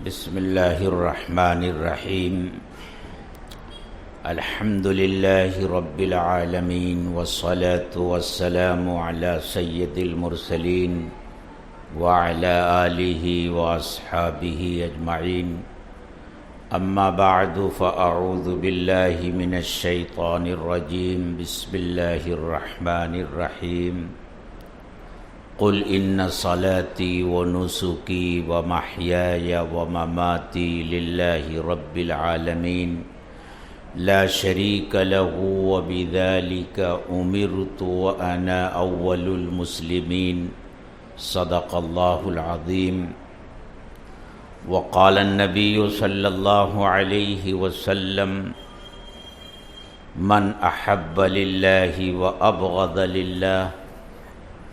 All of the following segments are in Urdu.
بسم اللہ الرحمن الرحیم الحمد للہ رب العالمین والصلاة والسلام علی سید المرسلین وعلی آلہ واصحابہ اجمعین اما بعد فاعوذ باللہ من الشیطان الرجیم بسم اللہ الرحمن الرحیم قل ان صلاتي ونسكي ومحياي ومماتي لله رب العالمين لا شريك له وبذلك أمرت وأنا أول المسلمين صدق الله العظيم. وقال النبي صلى الله عليه وسلم من أحب لله وأبغض لله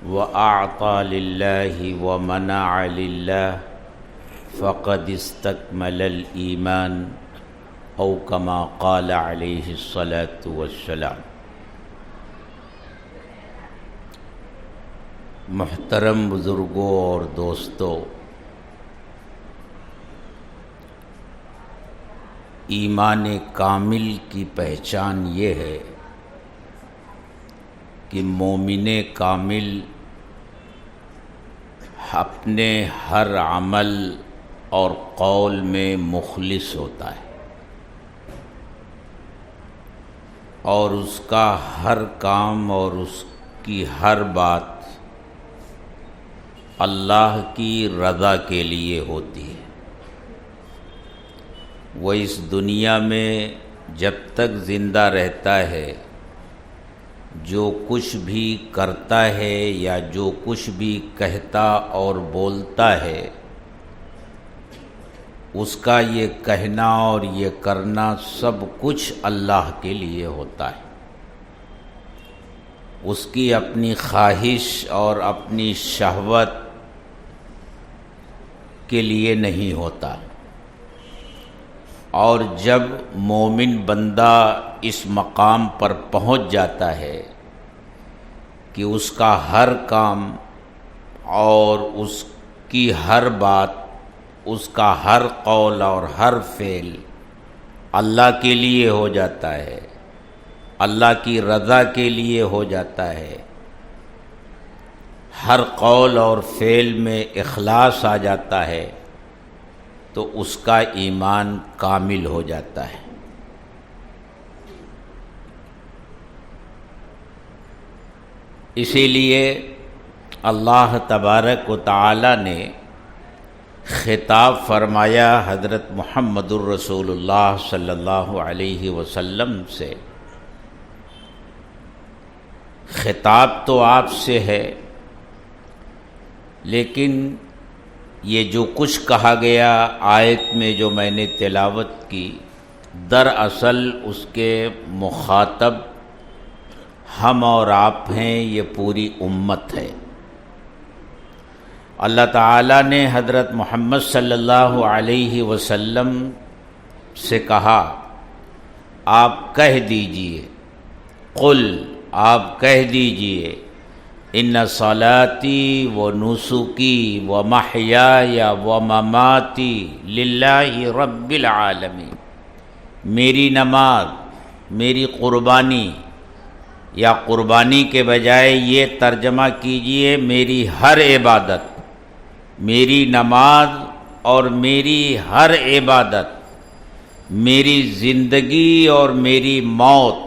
وَأَعْطَى لِلَّهِ وَمَنَعَ لِلَّهِ فَقَدْ اسْتَكْمَلَ الْإِيمَانَ أَوْ كَمَا قَالَ عَلَيْهِ الصَّلَاةُ وَالسَّلَامُ. محترم بزرگوں اور دوستو، ایمان کامل کی پہچان یہ ہے کہ مومن کامل اپنے ہر عمل اور قول میں مخلص ہوتا ہے اور اس کا ہر کام اور اس کی ہر بات اللہ کی رضا کے لیے ہوتی ہے. وہ اس دنیا میں جب تک زندہ رہتا ہے جو کچھ بھی کرتا ہے یا جو کچھ بھی کہتا اور بولتا ہے، اس کا یہ کہنا اور یہ کرنا سب کچھ اللہ کے لیے ہوتا ہے. اس کی اپنی خواہش اور اپنی شہوت کے لیے نہیں ہوتا. اور جب مومن بندہ اس مقام پر پہنچ جاتا ہے کہ اس کا ہر کام اور اس کی ہر بات، اس کا ہر قول اور ہر فعل اللہ کے لیے ہو جاتا ہے، اللہ کی رضا کے لیے ہو جاتا ہے، ہر قول اور فعل میں اخلاص آ جاتا ہے، تو اس کا ایمان کامل ہو جاتا ہے. اسی لیے اللہ تبارک و تعالی نے خطاب فرمایا حضرت محمد الرسول اللہ صلی اللہ علیہ وسلم سے. خطاب تو آپ سے ہے، لیکن یہ جو کچھ کہا گیا آیت میں جو میں نے تلاوت کی، دراصل اس کے مخاطب ہم اور آپ ہیں، یہ پوری امت ہے. اللہ تعالیٰ نے حضرت محمد صلی اللہ علیہ وسلم سے کہا آپ کہہ دیجئے، قل آپ کہہ دیجئے، ان صلاتی و نسکی و محیای و مماتی للہ رب العالمین. میری نماز، میری قربانی، یا قربانی کے بجائے یہ ترجمہ کیجئے میری ہر عبادت، میری نماز اور میری ہر عبادت، میری زندگی اور میری موت،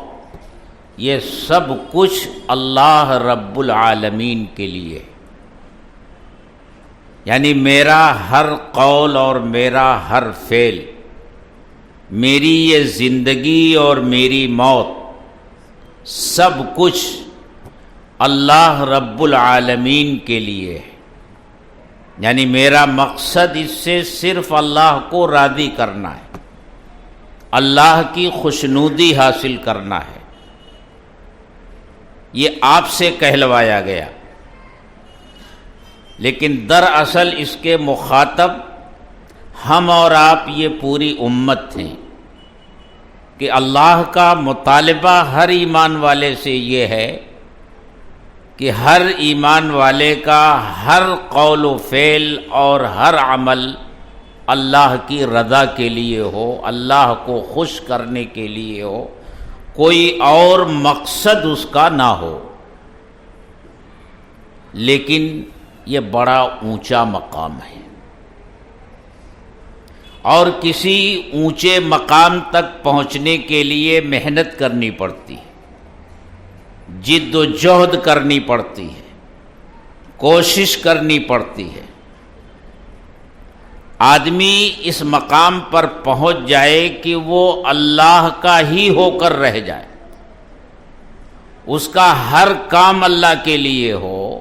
یہ سب کچھ اللہ رب العالمین کے لیے. یعنی میرا ہر قول اور میرا ہر فعل، میری یہ زندگی اور میری موت، سب کچھ اللہ رب العالمین کے لیے ہے. یعنی میرا مقصد اس سے صرف اللہ کو راضی کرنا ہے، اللہ کی خوشنودی حاصل کرنا ہے. یہ آپ سے کہلوایا گیا، لیکن دراصل اس کے مخاطب ہم اور آپ، یہ پوری امت ہیں. کہ اللہ کا مطالبہ ہر ایمان والے سے یہ ہے کہ ہر ایمان والے کا ہر قول و فعل اور ہر عمل اللہ کی رضا کے لیے ہو، اللہ کو خوش کرنے کے لیے ہو، کوئی اور مقصد اس کا نہ ہو۔ لیکن یہ بڑا اونچا مقام ہے، اور کسی اونچے مقام تک پہنچنے کے لیے محنت کرنی پڑتی ہے، جد و جہد کرنی پڑتی ہے، کوشش کرنی پڑتی ہے۔ آدمی اس مقام پر پہنچ جائے کہ وہ اللہ کا ہی ہو کر رہ جائے، اس کا ہر کام اللہ کے لیے ہو،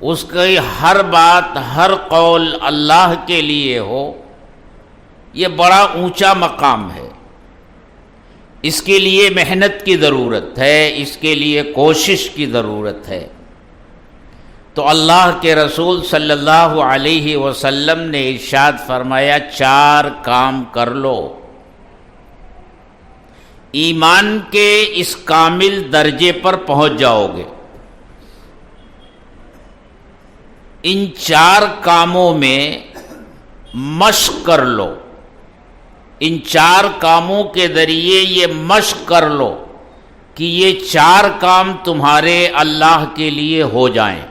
اس کی ہر بات، ہر قول اللہ کے لیے ہو، یہ بڑا اونچا مقام ہے۔ اس کے لیے محنت کی ضرورت ہے، اس کے لیے کوشش کی ضرورت ہے۔ تو اللہ کے رسول صلی اللہ علیہ وسلم نے ارشاد فرمایا 4 کام کر لو، ایمان کے اس کامل درجے پر پہنچ جاؤ گے۔ ان 4 کاموں میں مشق کر لو، ان 4 کاموں کے ذریعے یہ مشق کر لو کہ یہ 4 کام تمہارے اللہ کے لیے ہو جائیں۔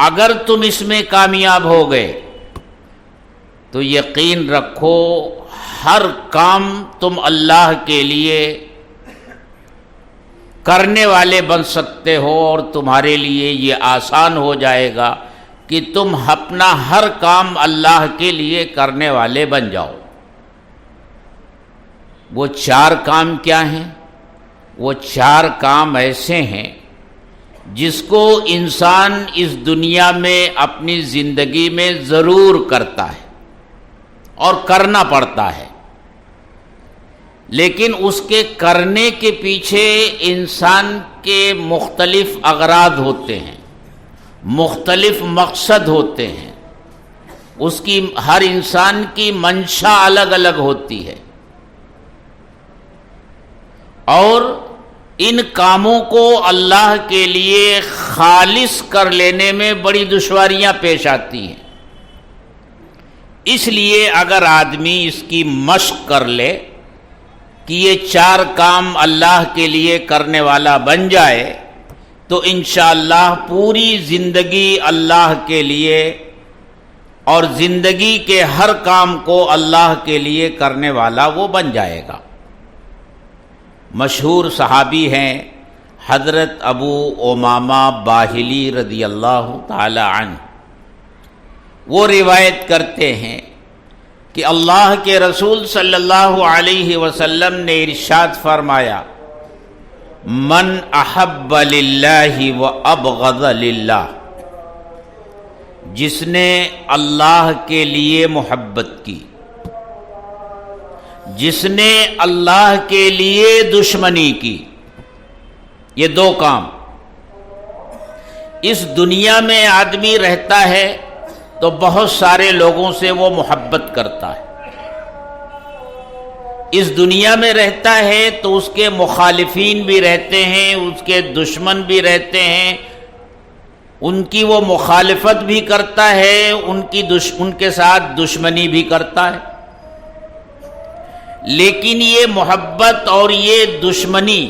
اگر تم اس میں کامیاب ہو گئے تو یقین رکھو ہر کام تم اللہ کے لیے کرنے والے بن سکتے ہو، اور تمہارے لیے یہ آسان ہو جائے گا کہ تم اپنا ہر کام اللہ کے لیے کرنے والے بن جاؤ۔ وہ 4 کام کیا ہیں؟ وہ 4 کام ایسے ہیں جس کو انسان اس دنیا میں اپنی زندگی میں ضرور کرتا ہے اور کرنا پڑتا ہے، لیکن اس کے کرنے کے پیچھے انسان کے مختلف اغراض ہوتے ہیں، مختلف مقصد ہوتے ہیں، اس کی ہر انسان کی منشا الگ الگ ہوتی ہے، اور ان کاموں کو اللہ کے لیے خالص کر لینے میں بڑی دشواریاں پیش آتی ہیں۔ اس لیے اگر آدمی اس کی مشق کر لے کہ یہ 4 کام اللہ کے لیے کرنے والا بن جائے تو انشاءاللہ پوری زندگی اللہ کے لیے اور زندگی کے ہر کام کو اللہ کے لیے کرنے والا وہ بن جائے گا۔ مشہور صحابی ہیں حضرت ابو امامہ باہلی رضی اللہ تعالی عنہ، وہ روایت کرتے ہیں کہ اللہ کے رسول صلی اللہ علیہ وسلم نے ارشاد فرمایا من احب للہ و ابغض للہ، جس نے اللہ کے لیے محبت کی، جس نے اللہ کے لیے دشمنی کی، یہ 2 کام۔ اس دنیا میں آدمی رہتا ہے تو بہت سارے لوگوں سے وہ محبت کرتا ہے، اس دنیا میں رہتا ہے تو اس کے مخالفین بھی رہتے ہیں، اس کے دشمن بھی رہتے ہیں، ان کی وہ مخالفت بھی کرتا ہے، ان کے ساتھ دشمنی بھی کرتا ہے۔ لیکن یہ محبت اور یہ دشمنی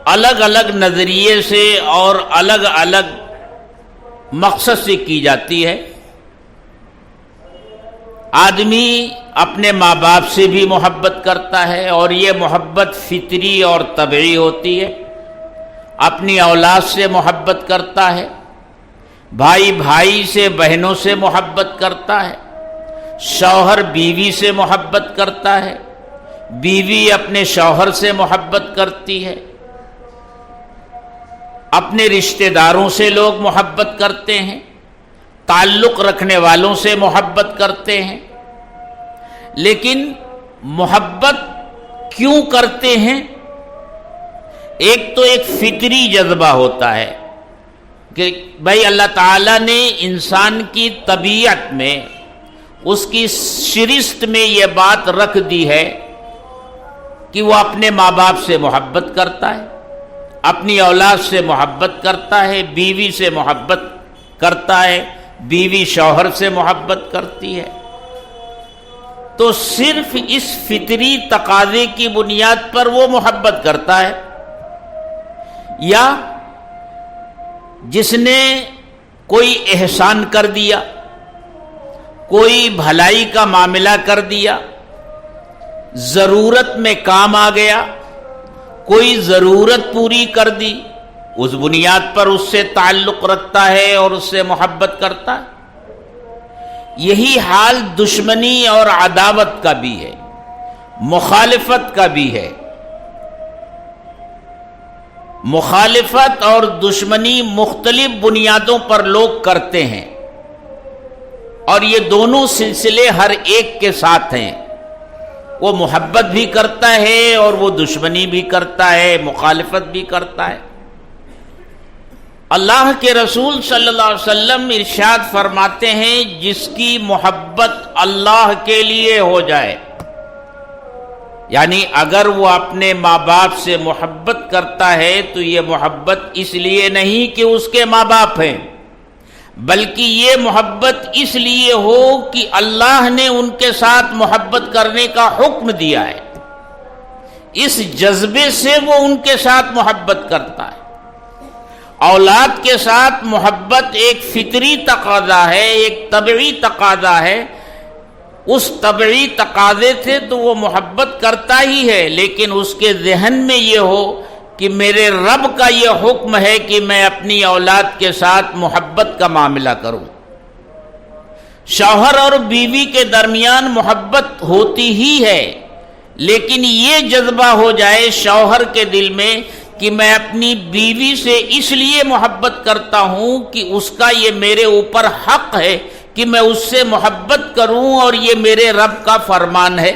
الگ الگ نظریے سے اور الگ الگ مقصد سے کی جاتی ہے۔ آدمی اپنے ماں باپ سے بھی محبت کرتا ہے، اور یہ محبت فطری اور طبعی ہوتی ہے۔ اپنی اولاد سے محبت کرتا ہے، بھائی بھائی سے، بہنوں سے محبت کرتا ہے، شوہر بیوی سے محبت کرتا ہے، بیوی اپنے شوہر سے محبت کرتی ہے، اپنے رشتہ داروں سے لوگ محبت کرتے ہیں، تعلق رکھنے والوں سے محبت کرتے ہیں۔ لیکن محبت کیوں کرتے ہیں؟ ایک تو ایک فطری جذبہ ہوتا ہے کہ بھائی اللہ تعالیٰ نے انسان کی طبیعت میں، اس کی شرست میں یہ بات رکھ دی ہے کہ وہ اپنے ماں باپ سے محبت کرتا ہے، اپنی اولاد سے محبت کرتا ہے، بیوی سے محبت کرتا ہے، بیوی شوہر سے محبت کرتی ہے، تو صرف اس فطری تقاضے کی بنیاد پر وہ محبت کرتا ہے، یا جس نے کوئی احسان کر دیا، کوئی بھلائی کا معاملہ کر دیا، ضرورت میں کام آ گیا، کوئی ضرورت پوری کر دی، اس بنیاد پر اس سے تعلق رکھتا ہے اور اس سے محبت کرتا ہے۔ یہی حال دشمنی اور عداوت کا بھی ہے، مخالفت کا بھی ہے۔ مخالفت اور دشمنی مختلف بنیادوں پر لوگ کرتے ہیں، اور یہ دونوں سلسلے ہر ایک کے ساتھ ہیں۔ وہ محبت بھی کرتا ہے اور وہ دشمنی بھی کرتا ہے، مخالفت بھی کرتا ہے۔ اللہ کے رسول صلی اللہ علیہ وسلم ارشاد فرماتے ہیں، جس کی محبت اللہ کے لیے ہو جائے، یعنی اگر وہ اپنے ماں باپ سے محبت کرتا ہے تو یہ محبت اس لیے نہیں کہ اس کے ماں باپ ہیں، بلکہ یہ محبت اس لیے ہو کہ اللہ نے ان کے ساتھ محبت کرنے کا حکم دیا ہے، اس جذبے سے وہ ان کے ساتھ محبت کرتا ہے۔ اولاد کے ساتھ محبت ایک فطری تقاضا ہے، ایک طبعی تقاضا ہے، اس طبعی تقاضے سے تو وہ محبت کرتا ہی ہے، لیکن اس کے ذہن میں یہ ہو کہ میرے رب کا یہ حکم ہے کہ میں اپنی اولاد کے ساتھ محبت کا معاملہ کروں۔ شوہر اور بیوی کے درمیان محبت ہوتی ہی ہے، لیکن یہ جذبہ ہو جائے شوہر کے دل میں کہ میں اپنی بیوی سے اس لیے محبت کرتا ہوں کہ اس کا یہ میرے اوپر حق ہے کہ میں اس سے محبت کروں اور یہ میرے رب کا فرمان ہے،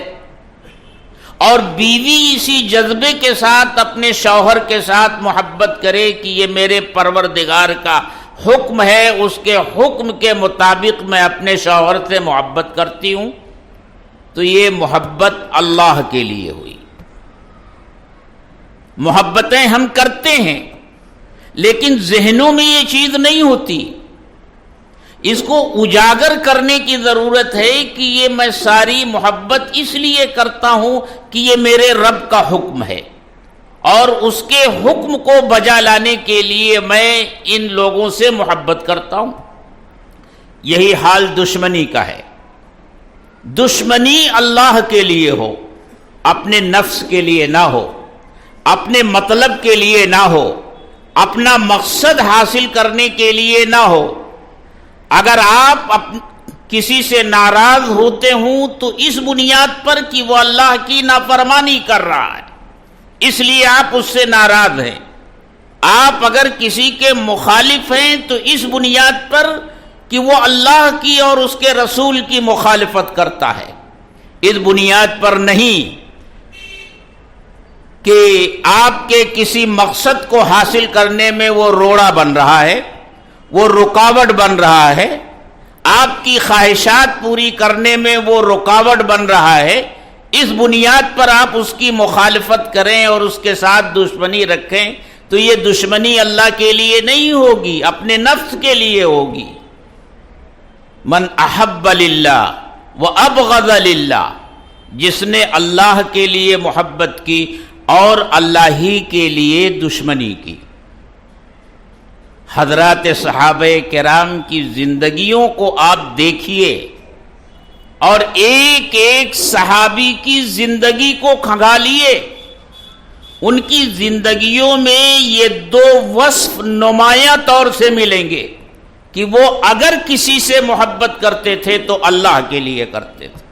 اور بیوی اسی جذبے کے ساتھ اپنے شوہر کے ساتھ محبت کرے کہ یہ میرے پروردگار کا حکم ہے، اس کے حکم کے مطابق میں اپنے شوہر سے محبت کرتی ہوں، تو یہ محبت اللہ کے لیے ہوئی۔ محبتیں ہم کرتے ہیں، لیکن ذہنوں میں یہ چیز نہیں ہوتی۔ اس کو اجاگر کرنے کی ضرورت ہے کہ یہ میں ساری محبت اس لیے کرتا ہوں کہ یہ میرے رب کا حکم ہے، اور اس کے حکم کو بجا لانے کے لیے میں ان لوگوں سے محبت کرتا ہوں۔ یہی حال دشمنی کا ہے۔ دشمنی اللہ کے لیے ہو، اپنے نفس کے لیے نہ ہو، اپنے مطلب کے لیے نہ ہو، اپنا مقصد حاصل کرنے کے لیے نہ ہو۔ اگر آپ کسی سے ناراض ہوتے ہوں تو اس بنیاد پر کہ وہ اللہ کی نافرمانی کر رہا ہے، اس لیے آپ اس سے ناراض ہیں۔ آپ اگر کسی کے مخالف ہیں تو اس بنیاد پر کہ وہ اللہ کی اور اس کے رسول کی مخالفت کرتا ہے، اس بنیاد پر نہیں کہ آپ کے کسی مقصد کو حاصل کرنے میں وہ روڑا بن رہا ہے، وہ رکاوٹ بن رہا ہے، آپ کی خواہشات پوری کرنے میں وہ رکاوٹ بن رہا ہے، اس بنیاد پر آپ اس کی مخالفت کریں اور اس کے ساتھ دشمنی رکھیں، تو یہ دشمنی اللہ کے لیے نہیں ہوگی، اپنے نفس کے لیے ہوگی۔ من احب للہ وابغض للہ، جس نے اللہ کے لیے محبت کی اور اللہ ہی کے لیے دشمنی کی۔ حضرات صحابہ کرام کی زندگیوں کو آپ دیکھیے اور ایک ایک صحابی کی زندگی کو کھنگالیے، ان کی زندگیوں میں یہ دو وصف نمایاں طور سے ملیں گے کہ وہ اگر کسی سے محبت کرتے تھے تو اللہ کے لیے کرتے تھے،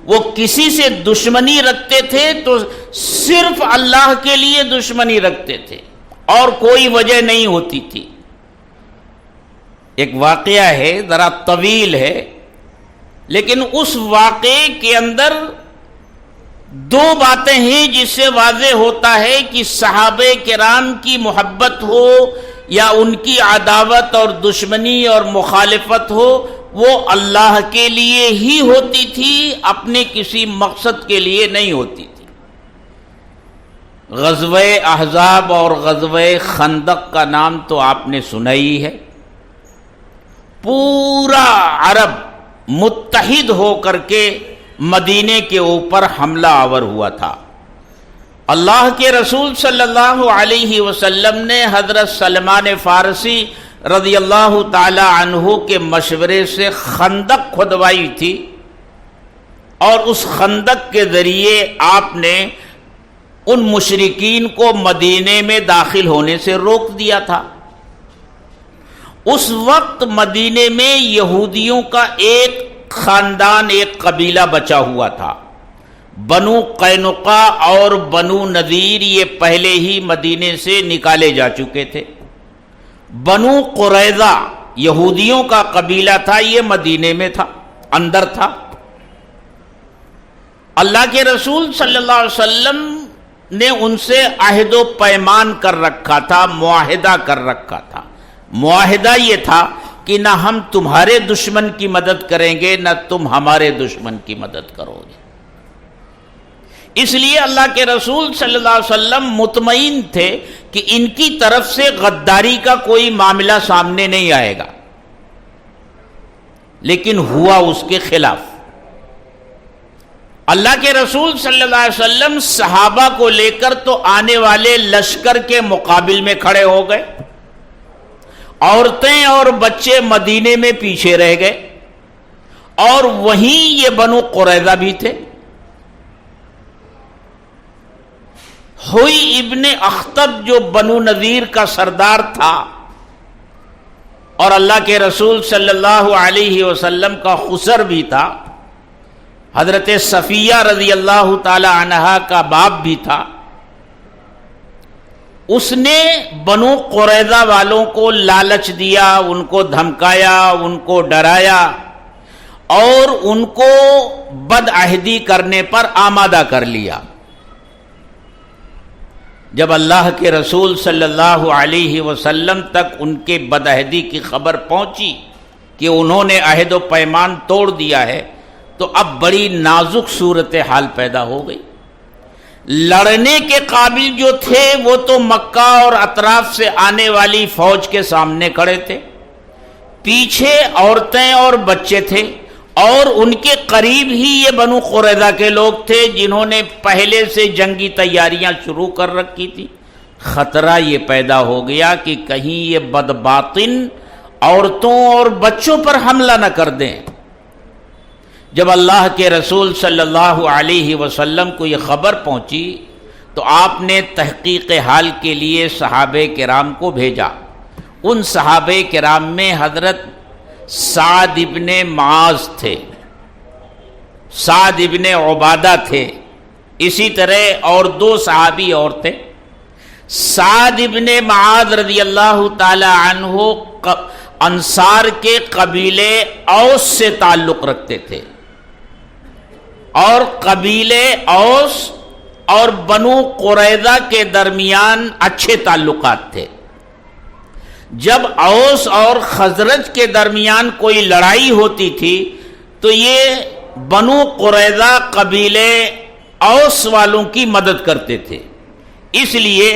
وہ کسی سے دشمنی رکھتے تھے تو صرف اللہ کے لیے دشمنی رکھتے تھے اور کوئی وجہ نہیں ہوتی تھی۔ ایک واقعہ ہے، ذرا طویل ہے، لیکن اس واقعے کے اندر دو باتیں ہیں جس سے واضح ہوتا ہے کہ صحابہ کرام کی محبت ہو یا ان کی عداوت اور دشمنی اور مخالفت ہو، وہ اللہ کے لیے ہی ہوتی تھی، اپنے کسی مقصد کے لیے نہیں ہوتی تھی۔ غزوہ احزاب اور غزوہ خندق کا نام تو آپ نے سنا ہی ہے۔ پورا عرب متحد ہو کر کے مدینے کے اوپر حملہ آور ہوا تھا۔ اللہ کے رسول صلی اللہ علیہ وسلم نے حضرت سلمان فارسی رضی اللہ تعالی عنہ کے مشورے سے خندق کھدوائی تھی، اور اس خندق کے ذریعے آپ نے ان مشرکین کو مدینے میں داخل ہونے سے روک دیا تھا۔ اس وقت مدینے میں یہودیوں کا ایک خاندان، ایک قبیلہ بچا ہوا تھا۔ بنو قینقاع اور بنو نذیر یہ پہلے ہی مدینے سے نکالے جا چکے تھے۔ بنو قریظہ یہودیوں کا قبیلہ تھا، یہ مدینے میں تھا، اندر تھا۔ اللہ کے رسول صلی اللہ علیہ وسلم نے ان سے عہد و پیمان کر رکھا تھا، معاہدہ کر رکھا تھا۔ معاہدہ یہ تھا کہ نہ ہم تمہارے دشمن کی مدد کریں گے، نہ تم ہمارے دشمن کی مدد کرو گے۔ اس لیے اللہ کے رسول صلی اللہ علیہ وسلم مطمئن تھے کہ ان کی طرف سے غداری کا کوئی معاملہ سامنے نہیں آئے گا، لیکن ہوا اس کے خلاف۔ اللہ کے رسول صلی اللہ علیہ وسلم صحابہ کو لے کر تو آنے والے لشکر کے مقابل میں کھڑے ہو گئے، عورتیں اور بچے مدینے میں پیچھے رہ گئے، اور وہیں یہ بنو قریظہ بھی تھے۔ ہوئی ابن اخطب جو بنو نذیر کا سردار تھا اور اللہ کے رسول صلی اللہ علیہ وسلم کا خسر بھی تھا، حضرت صفیہ رضی اللہ تعالی عنہا کا باپ بھی تھا، اس نے بنو قریظہ والوں کو لالچ دیا، ان کو دھمکایا، ان کو ڈرایا، اور ان کو بدعہدی کرنے پر آمادہ کر لیا۔ جب اللہ کے رسول صلی اللہ علیہ وسلم تک ان کے بدعہدی کی خبر پہنچی کہ انہوں نے عہد و پیمان توڑ دیا ہے، تو اب بڑی نازک صورتحال پیدا ہو گئی۔ لڑنے کے قابل جو تھے وہ تو مکہ اور اطراف سے آنے والی فوج کے سامنے کھڑے تھے، پیچھے عورتیں اور بچے تھے، اور ان کے قریب ہی یہ بنو قریظہ کے لوگ تھے جنہوں نے پہلے سے جنگی تیاریاں شروع کر رکھی تھی۔ خطرہ یہ پیدا ہو گیا کہ کہیں یہ بدباطن عورتوں اور بچوں پر حملہ نہ کر دیں۔ جب اللہ کے رسول صلی اللہ علیہ وسلم کو یہ خبر پہنچی تو آپ نے تحقیق حال کے لیے صحابہ کرام کو بھیجا۔ ان صحابہ کرام میں حضرت سعد ابن معاذ تھے، سعد ابن عبادہ تھے، اسی طرح اور دو صحابی اور تھے۔ سعد ابن معاذ رضی اللہ تعالی عنہ انصار کے قبیلے اوس سے تعلق رکھتے تھے، اور قبیلے اوس اور بنو قریظہ کے درمیان اچھے تعلقات تھے۔ جب اوس اور خزرج کے درمیان کوئی لڑائی ہوتی تھی تو یہ بنو قریظہ قبیلے اوس والوں کی مدد کرتے تھے، اس لیے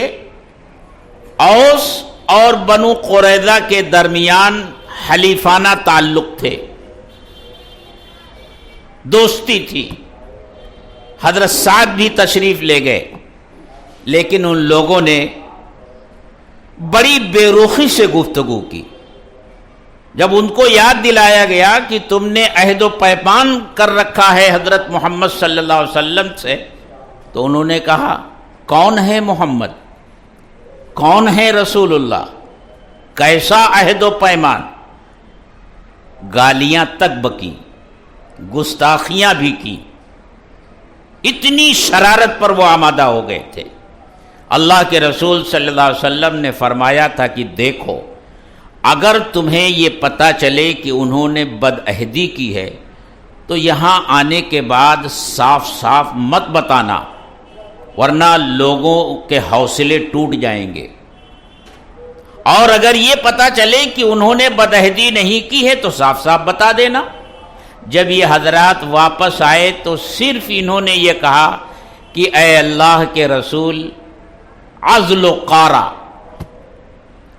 اوس اور بنو قریظہ کے درمیان حلیفانہ تعلق تھے، دوستی تھی۔ حضرت سعد بھی تشریف لے گئے، لیکن ان لوگوں نے بڑی بے رخی سے گفتگو کی۔ جب ان کو یاد دلایا گیا کہ تم نے عہد و پیمان کر رکھا ہے حضرت محمد صلی اللہ علیہ وسلم سے، تو انہوں نے کہا کون ہے محمد، کون ہے رسول اللہ، کیسا عہد و پیمان؟ گالیاں تک بکیں، گستاخیاں بھی کی، اتنی شرارت پر وہ آمادہ ہو گئے تھے۔ اللہ کے رسول صلی اللہ علیہ وسلم نے فرمایا تھا کہ دیکھو، اگر تمہیں یہ پتہ چلے کہ انہوں نے بدعہدی کی ہے تو یہاں آنے کے بعد صاف صاف مت بتانا، ورنہ لوگوں کے حوصلے ٹوٹ جائیں گے، اور اگر یہ پتہ چلے کہ انہوں نے بدعہدی نہیں کی ہے تو صاف صاف بتا دینا۔ جب یہ حضرات واپس آئے تو صرف انہوں نے یہ کہا کہ اے اللہ کے رسول، عزل و قارہ،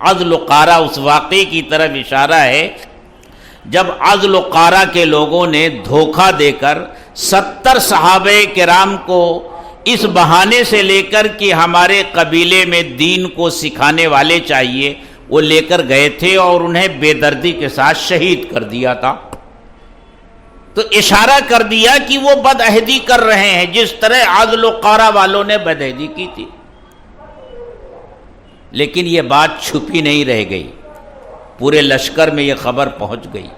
عزل و قارہ اس واقعے کی طرف اشارہ ہے جب عضل و قارہ کے لوگوں نے دھوکہ دے کر 70 صحابہ کرام کو اس بہانے سے لے کر کہ ہمارے قبیلے میں دین کو سکھانے والے چاہیے، وہ لے کر گئے تھے اور انہیں بے دردی کے ساتھ شہید کر دیا تھا، تو اشارہ کر دیا کہ وہ بدعہدی کر رہے ہیں جس طرح عضل و قارہ والوں نے بدعہدی کی تھی۔ لیکن یہ بات چھپی نہیں رہ گئی، پورے لشکر میں یہ خبر پہنچ گئی،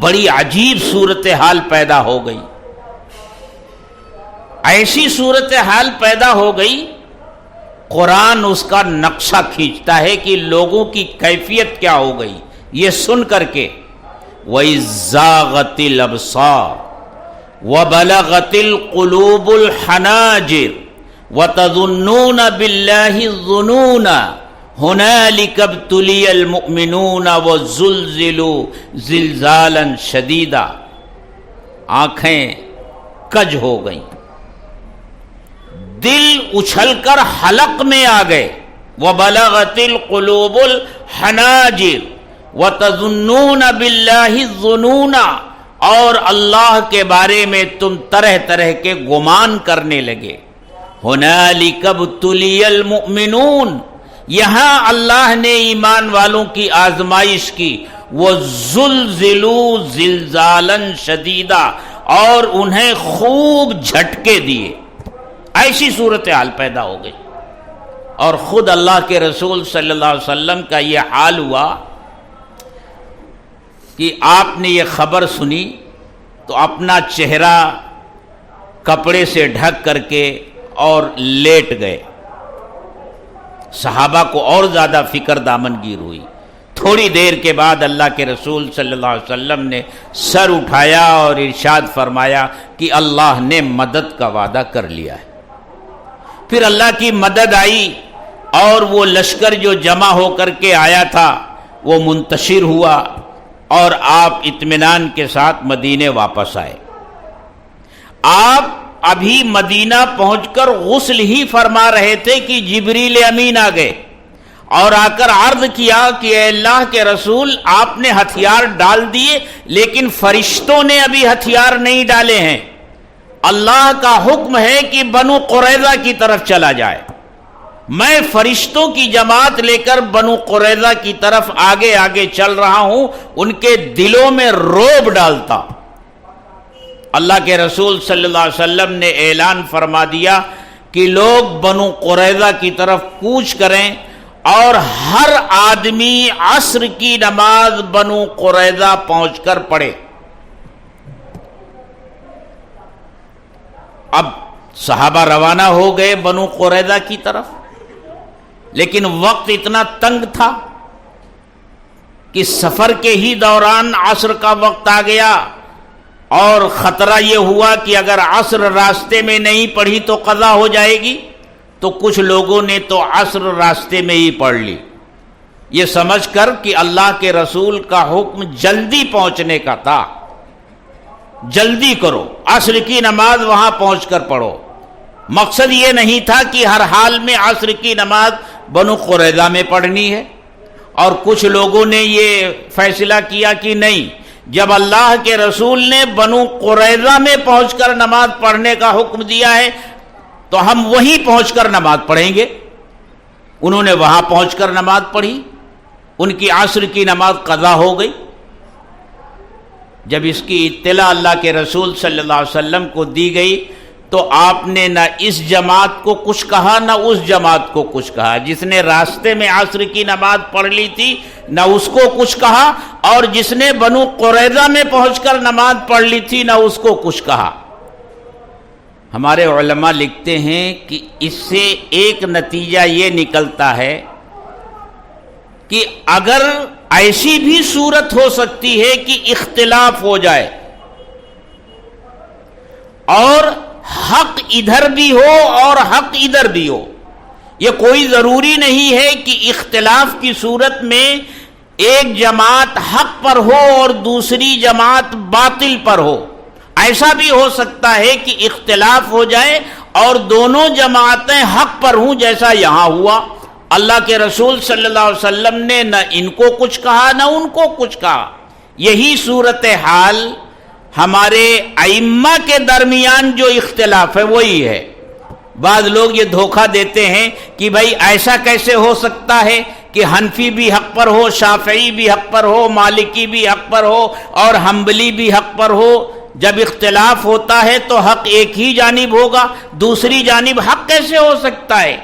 بڑی عجیب صورتحال پیدا ہو گئی، ایسی صورتحال پیدا ہو گئی قرآن اس کا نقشہ کھینچتا ہے کہ لوگوں کی کیفیت کیا ہو گئی یہ سن کر کے۔ وَإِذْ زَاغَتِ الْأَبْصَارُ وَبَلَغَتِ الْقُلُوبُ الْحَنَاجِرَ وَتَظُنُّونَ بِاللَّهِ الظُّنُونَ هُنَالِكَ ابْتُلِيَ الْمُؤْمِنُونَ وَزُلْزِلُوا زِلْزَالًا شَدِيدًا، آنکھیں کج ہو گئیں، دل اچھل کر حلق میں آ گئے۔ وَبَلَغَتِ الْقُلُوبُ الْحَنَاجِرَ وَتَظُنُّونَ بِاللَّهِ الظُّنُونَ، اور اللہ کے بارے میں تم طرح طرح کے گمان کرنے لگے۔ هُنَالِكَ ابْتُلِيَ الْمُؤْمِنُونَ، یہاں اللہ نے ایمان والوں کی آزمائش کی، وَزُلْزِلُوا زِلْزَالًا شَدِيدًا، اور انہیں خوب جھٹکے دیے۔ ایسی صورتحال پیدا ہو گئی، اور خود اللہ کے رسول صلی اللہ علیہ وسلم کا یہ حال ہوا کہ آپ نے یہ خبر سنی تو اپنا چہرہ کپڑے سے ڈھک کر کے اور لیٹ گئے۔ صحابہ کو اور زیادہ فکر دامن گیر ہوئی۔ تھوڑی دیر کے بعد اللہ کے رسول صلی اللہ علیہ وسلم نے سر اٹھایا اور ارشاد فرمایا کہ اللہ نے مدد کا وعدہ کر لیا ہے۔ پھر اللہ کی مدد آئی اور وہ لشکر جو جمع ہو کر کے آیا تھا وہ منتشر ہوا، اور آپ اطمینان کے ساتھ مدینے واپس آئے۔ آپ ابھی مدینہ پہنچ کر غسل ہی فرما رہے تھے کہ جبریل امین آ گئے اور آ کر عرض کیا کہ اے اللہ کے رسول، آپ نے ہتھیار ڈال دیے لیکن فرشتوں نے ابھی ہتھیار نہیں ڈالے ہیں، اللہ کا حکم ہے کہ بنو قریظہ کی طرف چلا جائے، میں فرشتوں کی جماعت لے کر بنو قریظہ کی طرف آگے آگے چل رہا ہوں، ان کے دلوں میں رعب ڈالتا۔ اللہ کے رسول صلی اللہ علیہ وسلم نے اعلان فرما دیا کہ لوگ بنو قریظہ کی طرف کوچ کریں اور ہر آدمی عصر کی نماز بنو قریظہ پہنچ کر پڑھے۔ اب صحابہ روانہ ہو گئے بنو قریظہ کی طرف، لیکن وقت اتنا تنگ تھا کہ سفر کے ہی دوران عصر کا وقت آ گیا، اور خطرہ یہ ہوا کہ اگر عصر راستے میں نہیں پڑھی تو قضا ہو جائے گی، تو کچھ لوگوں نے تو عصر راستے میں ہی پڑھ لی، یہ سمجھ کر کہ اللہ کے رسول کا حکم جلدی پہنچنے کا تھا، جلدی کرو، عصر کی نماز وہاں پہنچ کر پڑھو۔ مقصد یہ نہیں تھا کہ ہر حال میں عصر کی نماز بنو قریظہ میں پڑھنی ہے، اور کچھ لوگوں نے یہ فیصلہ کیا کہ نہیں، جب اللہ کے رسول نے بنو قریظہ میں پہنچ کر نماز پڑھنے کا حکم دیا ہے تو ہم وہیں پہنچ کر نماز پڑھیں گے۔ انہوں نے وہاں پہنچ کر نماز پڑھی، ان کی عصر کی نماز قضا ہو گئی۔ جب اس کی اطلاع اللہ کے رسول صلی اللہ علیہ وسلم کو دی گئی تو آپ نے نہ اس جماعت کو کچھ کہا نہ اس جماعت کو کچھ کہا، جس نے راستے میں عصر کی نماز پڑھ لی تھی نہ اس کو کچھ کہا، اور جس نے بنو قریظہ میں پہنچ کر نماز پڑھ لی تھی نہ اس کو کچھ کہا۔ ہمارے علماء لکھتے ہیں کہ اس سے ایک نتیجہ یہ نکلتا ہے کہ اگر ایسی بھی صورت ہو سکتی ہے کہ اختلاف ہو جائے اور حق ادھر بھی ہو اور حق ادھر بھی ہو، یہ کوئی ضروری نہیں ہے کہ اختلاف کی صورت میں ایک جماعت حق پر ہو اور دوسری جماعت باطل پر ہو۔ ایسا بھی ہو سکتا ہے کہ اختلاف ہو جائے اور دونوں جماعتیں حق پر ہوں، جیسا یہاں ہوا۔ اللہ کے رسول صلی اللہ علیہ وسلم نے نہ ان کو کچھ کہا نہ ان کو کچھ کہا، یہی صورتحال ہمارے ائمہ کے درمیان جو اختلاف ہے وہی ہے. بعض لوگ یہ دھوکہ دیتے ہیں کہ بھائی ایسا کیسے ہو سکتا ہے کہ حنفی بھی حق پر ہو، شافعی بھی حق پر ہو، مالکی بھی حق پر ہو اور حنبلی بھی حق پر ہو. جب اختلاف ہوتا ہے تو حق ایک ہی جانب ہوگا، دوسری جانب حق کیسے ہو سکتا ہے؟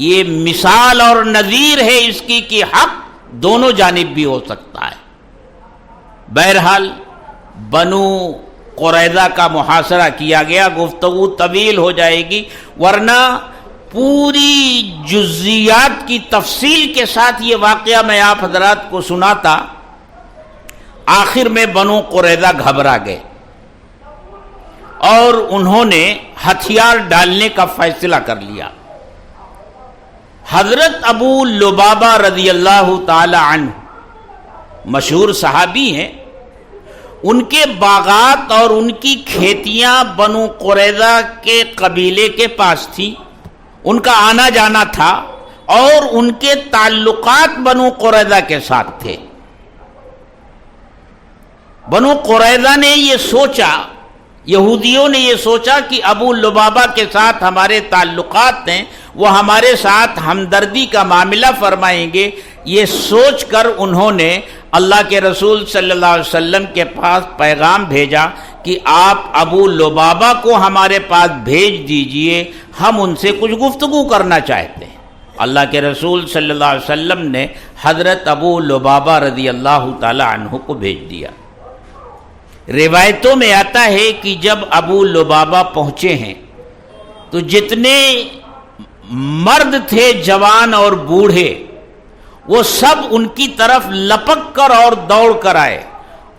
یہ مثال اور نظیر ہے اس کی کہ حق دونوں جانب بھی ہو سکتا ہے. بہرحال بنو قریظہ کا محاصرہ کیا گیا. گفتگو طویل ہو جائے گی، ورنہ پوری جزیات کی تفصیل کے ساتھ یہ واقعہ میں آپ حضرات کو سناتا. آخر میں بنو قریظہ گھبرا گئے اور انہوں نے ہتھیار ڈالنے کا فیصلہ کر لیا. حضرت ابو لبابہ رضی اللہ تعالی عنہ مشہور صحابی ہیں. ان کے باغات اور ان کی کھیتیاں بنو قریظہ کے قبیلے کے پاس تھی، ان کا آنا جانا تھا اور ان کے تعلقات بنو قریظہ کے ساتھ تھے. بنو قریظہ نے یہ سوچا، یہودیوں نے یہ سوچا کہ ابو لبابہ کے ساتھ ہمارے تعلقات ہیں، وہ ہمارے ساتھ ہمدردی کا معاملہ فرمائیں گے. یہ سوچ کر انہوں نے اللہ کے رسول صلی اللہ علیہ وسلم کے پاس پیغام بھیجا کہ آپ ابو لبابہ کو ہمارے پاس بھیج دیجئے، ہم ان سے کچھ گفتگو کرنا چاہتے ہیں. اللہ کے رسول صلی اللہ علیہ وسلم نے حضرت ابو لبابہ رضی اللہ تعالی عنہ کو بھیج دیا. روایتوں میں آتا ہے کہ جب ابو لبابہ پہنچے ہیں تو جتنے مرد تھے جوان اور بوڑھے وہ سب ان کی طرف لپک کر اور دوڑ کر آئے،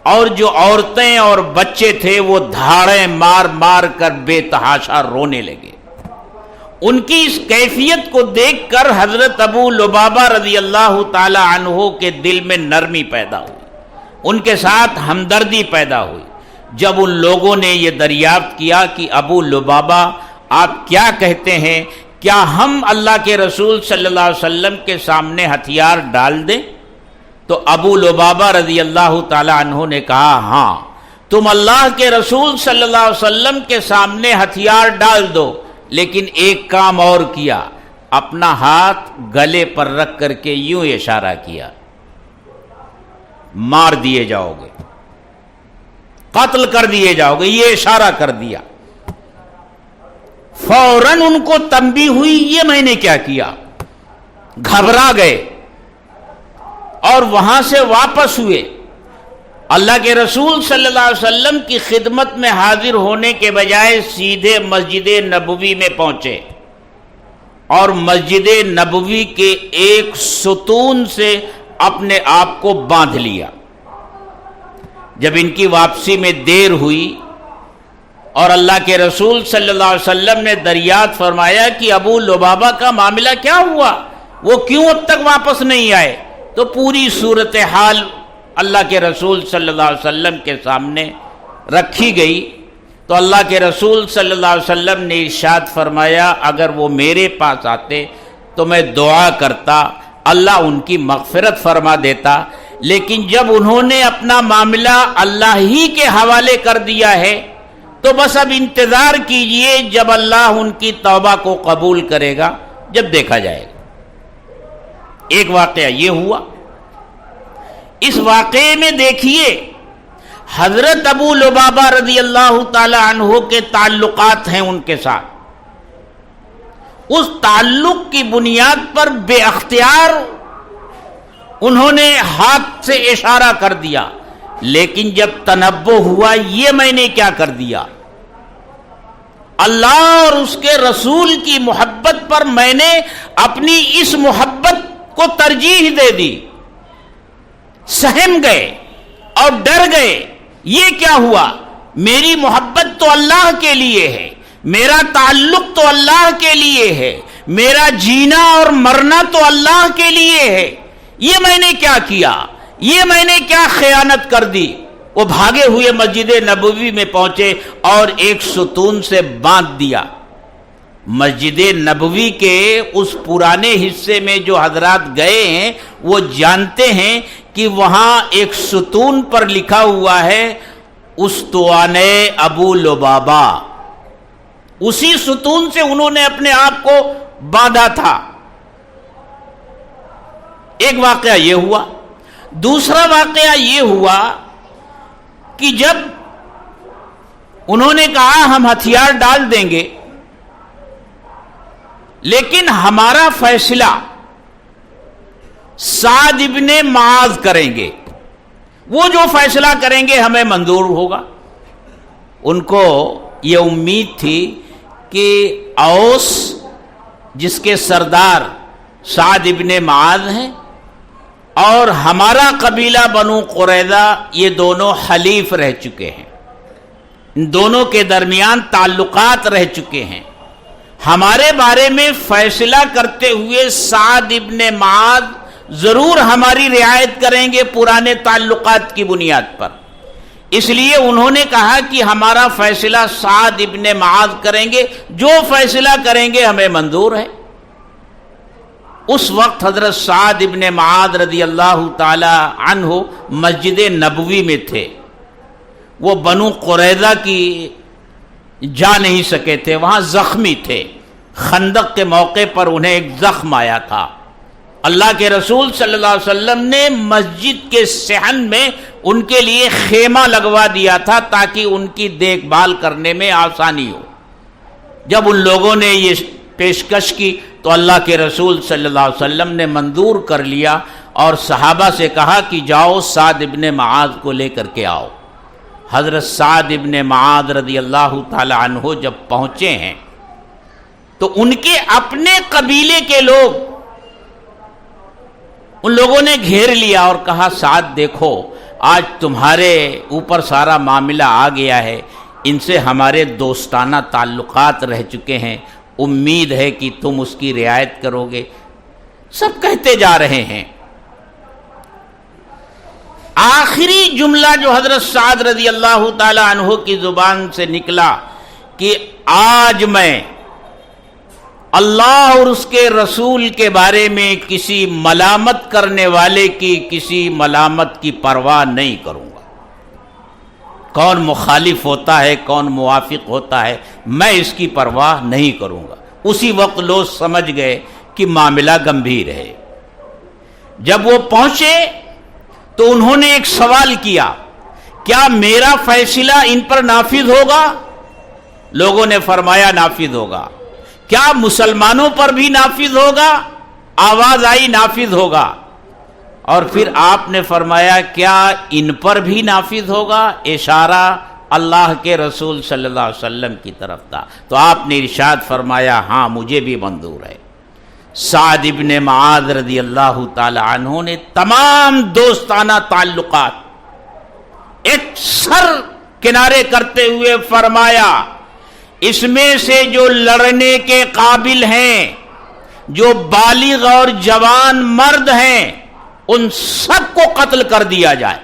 اور جو عورتیں اور بچے تھے وہ دھاڑیں مار مار کر بے تحاشا رونے لگے. ان کی اس کیفیت کو دیکھ کر حضرت ابو لبابہ رضی اللہ تعالی عنہ کے دل میں نرمی پیدا ہوئی، ان کے ساتھ ہمدردی پیدا ہوئی. جب ان لوگوں نے یہ دریافت کیا کہ ابو لبابہ آپ کیا کہتے ہیں، کیا ہم اللہ کے رسول صلی اللہ علیہ وسلم کے سامنے ہتھیار ڈال دیں؟ تو ابو لبابہ رضی اللہ تعالی عنہ نے کہا ہاں، تم اللہ کے رسول صلی اللہ علیہ وسلم کے سامنے ہتھیار ڈال دو، لیکن ایک کام اور کیا. اپنا ہاتھ گلے پر رکھ کر کے یوں اشارہ کیا، مار دیے جاؤ گے، قتل کر دیے جاؤ گے، یہ اشارہ کر دیا. فوراً ان کو تنبیہ ہوئی یہ میں نے کیا کیا، گھبرا گئے اور وہاں سے واپس ہوئے. اللہ کے رسول صلی اللہ علیہ وسلم کی خدمت میں حاضر ہونے کے بجائے سیدھے مسجد نبوی میں پہنچے اور مسجد نبوی کے ایک ستون سے اپنے آپ کو باندھ لیا. جب ان کی واپسی میں دیر ہوئی اور اللہ کے رسول صلی اللہ علیہ وسلم نے دریافت فرمایا کہ ابو لبابہ کا معاملہ کیا ہوا، وہ کیوں اب تک واپس نہیں آئے، تو پوری صورتحال اللہ کے رسول صلی اللہ علیہ وسلم کے سامنے رکھی گئی. تو اللہ کے رسول صلی اللہ علیہ وسلم نے ارشاد فرمایا اگر وہ میرے پاس آتے تو میں دعا کرتا، اللہ ان کی مغفرت فرما دیتا. لیکن جب انہوں نے اپنا معاملہ اللہ ہی کے حوالے کر دیا ہے تو بس اب انتظار کیجئے جب اللہ ان کی توبہ کو قبول کرے گا، جب دیکھا جائے گا. ایک واقعہ یہ ہوا. اس واقعے میں دیکھیے حضرت ابو لبابہ رضی اللہ تعالی عنہ کے تعلقات ہیں ان کے ساتھ. اس تعلق کی بنیاد پر بے اختیار انہوں نے ہاتھ سے اشارہ کر دیا، لیکن جب تنبہ ہوا یہ میں نے کیا کر دیا، اللہ اور اس کے رسول کی محبت پر میں نے اپنی اس محبت کو ترجیح دے دی. سہم گئے اور ڈر گئے. یہ کیا ہوا، میری محبت تو اللہ کے لیے ہے، میرا تعلق تو اللہ کے لیے ہے، میرا جینا اور مرنا تو اللہ کے لیے ہے، یہ میں نے کیا کیا، یہ میں نے کیا خیانت کر دی. وہ بھاگے ہوئے مسجد نبوی میں پہنچے اور ایک ستون سے باندھ دیا. مسجد نبوی کے اس پرانے حصے میں جو حضرات گئے ہیں وہ جانتے ہیں کہ وہاں ایک ستون پر لکھا ہوا ہے استوانے ابو لبابہ، اسی ستون سے انہوں نے اپنے آپ کو باندھا تھا۔ ایک واقعہ یہ ہوا۔ دوسرا واقعہ یہ ہوا کہ جب انہوں نے کہا ہم ہتھیار ڈال دیں گے لیکن ہمارا فیصلہ سعد ابن معاذ کریں گے، وہ جو فیصلہ کریں گے ہمیں منظور ہوگا۔ ان کو یہ امید تھی کہ اوس جس کے سردار سعد ابن معاذ ہیں اور ہمارا قبیلہ بنو قریظہ، یہ دونوں حلیف رہ چکے ہیں، ان دونوں کے درمیان تعلقات رہ چکے ہیں، ہمارے بارے میں فیصلہ کرتے ہوئے سعد ابن معاذ ضرور ہماری رعایت کریں گے پرانے تعلقات کی بنیاد پر، اس لیے انہوں نے کہا کہ ہمارا فیصلہ سعد ابن معاذ کریں گے، جو فیصلہ کریں گے ہمیں منظور ہے۔ اس وقت حضرت سعد ابن معاذ رضی اللہ تعالی عنہ مسجد نبوی میں تھے، وہ بنو قریظہ کی جا نہیں سکے تھے، وہاں زخمی تھے، خندق کے موقع پر انہیں ایک زخم آیا تھا۔ اللہ کے رسول صلی اللہ علیہ وسلم نے مسجد کے صحن میں ان کے لیے خیمہ لگوا دیا تھا تاکہ ان کی دیکھ بھال کرنے میں آسانی ہو۔ جب ان لوگوں نے یہ پیشکش کی تو اللہ کے رسول صلی اللہ علیہ وسلم نے منظور کر لیا اور صحابہ سے کہا کہ جاؤ سعد ابن معاذ کو لے کر کے آؤ۔ حضرت سعد ابن معاذ رضی اللہ تعالی عنہ جب پہنچے ہیں تو ان کے اپنے قبیلے کے لوگ ان لوگوں نے گھیر لیا اور کہا سعد دیکھو آج تمہارے اوپر سارا معاملہ آ گیا ہے، ان سے ہمارے دوستانہ تعلقات رہ چکے ہیں، امید ہے کہ تم اس کی رعایت کرو گے۔ سب کہتے جا رہے ہیں، آخری جملہ جو حضرت سعد رضی اللہ تعالی عنہ کی زبان سے نکلا کہ آج میں اللہ اور اس کے رسول کے بارے میں کسی ملامت کرنے والے کی کسی ملامت کی پرواہ نہیں کروں گا، کون مخالف ہوتا ہے کون موافق ہوتا ہے میں اس کی پرواہ نہیں کروں گا۔ اسی وقت لوگ سمجھ گئے کہ معاملہ گمبھیر ہے۔ جب وہ پہنچے تو انہوں نے ایک سوال کیا، کیا میرا فیصلہ ان پر نافذ ہوگا؟ لوگوں نے فرمایا نافذ ہوگا۔ کیا مسلمانوں پر بھی نافذ ہوگا؟ آواز آئی نافذ ہوگا۔ اور پھر آپ نے فرمایا کیا ان پر بھی نافذ ہوگا؟ اشارہ اللہ کے رسول صلی اللہ علیہ وسلم کی طرف تھا، تو آپ نے ارشاد فرمایا ہاں مجھے بھی منظور ہے۔ سعد ابن معاذ رضی اللہ تعالی عنہ نے تمام دوستانہ تعلقات ایک سر کنارے کرتے ہوئے فرمایا اس میں سے جو لڑنے کے قابل ہیں، جو بالغ اور جوان مرد ہیں، ان سب کو قتل کر دیا جائے،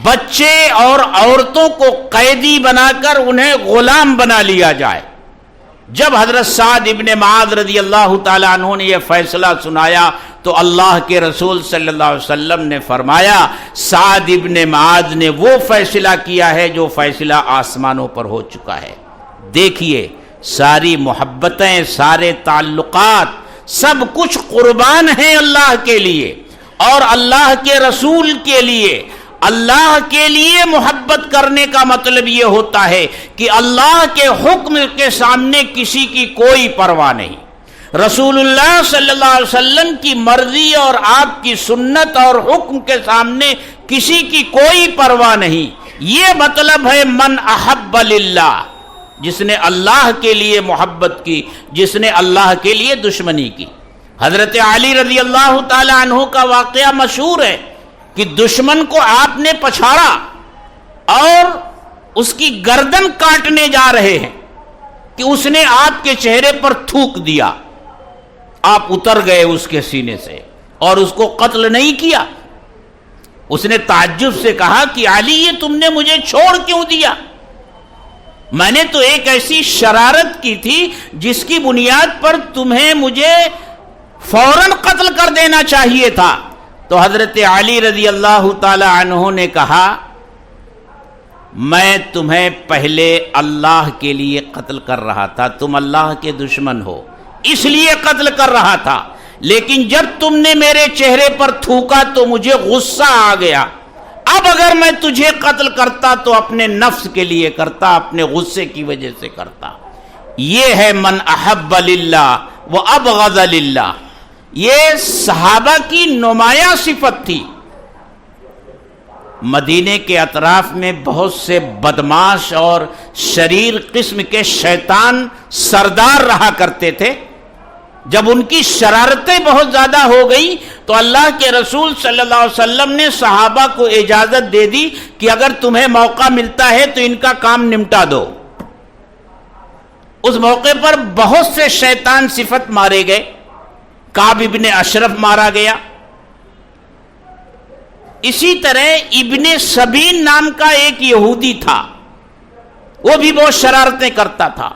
بچے اور عورتوں کو قیدی بنا کر انہیں غلام بنا لیا جائے۔ جب حضرت سعد ابن معاذ رضی اللہ تعالیٰ عنہ نے یہ فیصلہ سنایا تو اللہ کے رسول صلی اللہ علیہ وسلم نے فرمایا سعد ابن معاذ نے وہ فیصلہ کیا ہے جو فیصلہ آسمانوں پر ہو چکا ہے۔ دیکھیے ساری محبتیں، سارے تعلقات، سب کچھ قربان ہیں اللہ کے لیے اور اللہ کے رسول کے لیے۔ اللہ کے لیے محبت کرنے کا مطلب یہ ہوتا ہے کہ اللہ کے حکم کے سامنے کسی کی کوئی پرواہ نہیں، رسول اللہ صلی اللہ علیہ وسلم کی مرضی اور آپ کی سنت اور حکم کے سامنے کسی کی کوئی پرواہ نہیں۔ یہ مطلب ہے من احب للہ، جس نے اللہ کے لیے محبت کی، جس نے اللہ کے لیے دشمنی کی۔ حضرت علی رضی اللہ تعالی عنہ کا واقعہ مشہور ہے کہ دشمن کو آپ نے پچھاڑا اور اس کی گردن کاٹنے جا رہے ہیں کہ اس نے آپ کے چہرے پر تھوک دیا، آپ اتر گئے اس کے سینے سے اور اس کو قتل نہیں کیا۔ اس نے تعجب سے کہا کہ علی یہ تم نے مجھے چھوڑ کیوں دیا؟ میں نے تو ایک ایسی شرارت کی تھی جس کی بنیاد پر تمہیں مجھے فوراً قتل کر دینا چاہیے تھا۔ تو حضرت علی رضی اللہ تعالی عنہ نے کہا میں تمہیں پہلے اللہ کے لیے قتل کر رہا تھا، تم اللہ کے دشمن ہو اس لیے قتل کر رہا تھا، لیکن جب تم نے میرے چہرے پر تھوکا تو مجھے غصہ آ گیا، اب اگر میں تجھے قتل کرتا تو اپنے نفس کے لیے کرتا، اپنے غصے کی وجہ سے کرتا۔ یہ ہے من احب للہ و ابغض للہ، یہ صحابہ کی نمایاں صفت تھی۔ مدینے کے اطراف میں بہت سے بدماش اور شریر قسم کے شیطان سردار رہا کرتے تھے۔ جب ان کی شرارتیں بہت زیادہ ہو گئی تو اللہ کے رسول صلی اللہ علیہ وسلم نے صحابہ کو اجازت دے دی کہ اگر تمہیں موقع ملتا ہے تو ان کا کام نمٹا دو۔ اس موقع پر بہت سے شیطان صفت مارے گئے، کعب ابن اشرف مارا گیا، اسی طرح ابن سبین نام کا ایک یہودی تھا، وہ بھی بہت شرارتیں کرتا تھا۔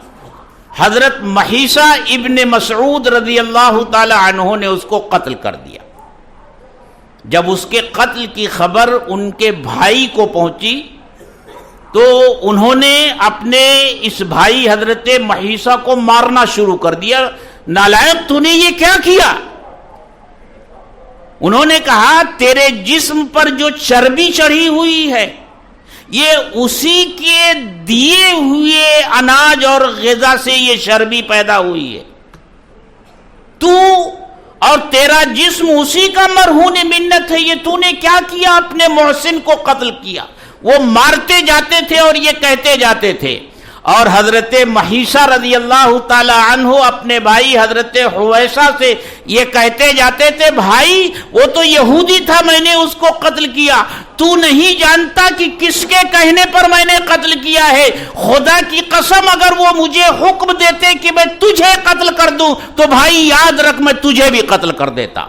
حضرت محیصہ ابن مسعود رضی اللہ تعالی عنہ نے اس کو قتل کر دیا۔ جب اس کے قتل کی خبر ان کے بھائی کو پہنچی تو انہوں نے اپنے اس بھائی حضرت محیصہ کو مارنا شروع کر دیا۔ نالائق تو نے یہ کیا کیا؟ انہوں نے کہا تیرے جسم پر جو چربی چڑھی ہوئی ہے یہ اسی کے دیے ہوئے اناج اور غذا سے یہ چربی پیدا ہوئی ہے، تو اور تیرا جسم اسی کا مرہون منت ہے، یہ تو نے کیا کیا؟ اپنے محسن کو قتل کیا۔ وہ مارتے جاتے تھے اور یہ کہتے جاتے تھے، اور حضرت محیصہ رضی اللہ تعالی عنہ اپنے بھائی حضرت حویصہ سے یہ کہتے جاتے تھے بھائی وہ تو یہودی تھا، میں نے اس کو قتل کیا، تو نہیں جانتا کہ کس کے کہنے پر میں نے قتل کیا ہے؟ خدا کی قسم اگر وہ مجھے حکم دیتے کہ میں تجھے قتل کر دوں تو بھائی یاد رکھ میں تجھے بھی قتل کر دیتا۔